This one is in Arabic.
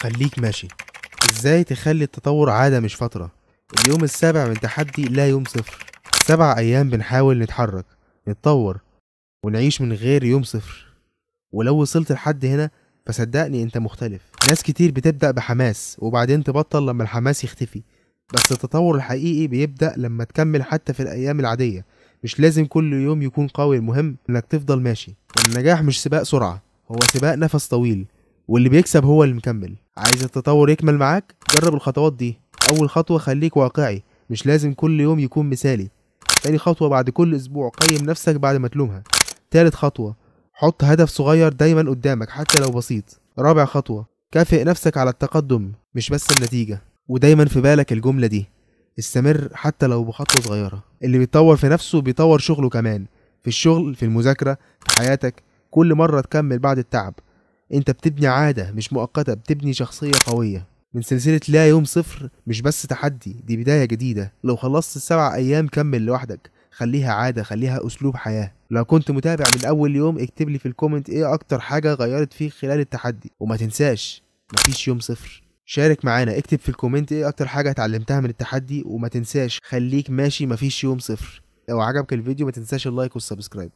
خليك ماشي. ازاي تخلي التطور عادة مش فترة؟ اليوم السابع من تحدي لا يوم صفر. 7 أيام بنحاول نتحرك، نتطور، ونعيش من غير يوم صفر. ولو وصلت لحد هنا فصدقني انت مختلف. ناس كتير بتبدأ بحماس وبعدين تبطل لما الحماس يختفي، بس التطور الحقيقي بيبدأ لما تكمل حتى في الأيام العادية. مش لازم كل يوم يكون قوي، المهم انك تفضل ماشي. النجاح مش سباق سرعة، هو سباق نفس طويل، واللي بيكسب هو اللي مكمل. عايز التطور يكمل معاك؟ جرب الخطوات دي. أول خطوة، خليك واقعي، مش لازم كل يوم يكون مثالي. تاني خطوة، بعد كل أسبوع قيم نفسك بعد ما تلومها. تالت خطوة، حط هدف صغير دايما قدامك حتى لو بسيط. رابع خطوة، كافئ نفسك على التقدم مش بس النتيجة. ودايما في بالك الجملة دي، استمر حتى لو بخطوة صغيرة. اللي بيتطور في نفسه بيطور شغله كمان، في الشغل، في المذاكرة، في حياتك. كل مرة تكمل بعد التعب انت بتبني عادة مش مؤقتة، بتبني شخصية قوية. من سلسلة لا يوم صفر مش بس تحدي، دي بداية جديدة. لو خلصت ال7 أيام كمل لوحدك، خليها عادة، خليها أسلوب حياة. لو كنت متابع من أول يوم اكتب لي في الكومنت ايه أكتر حاجة غيرت فيك خلال التحدي. وما تنساش مفيش يوم صفر. شارك معانا، اكتب في الكومنت ايه أكتر حاجة اتعلمتها من التحدي. وما تنساش خليك ماشي، مفيش يوم صفر. لو عجبك الفيديو ما تنساش اللايك والسبسكرايب.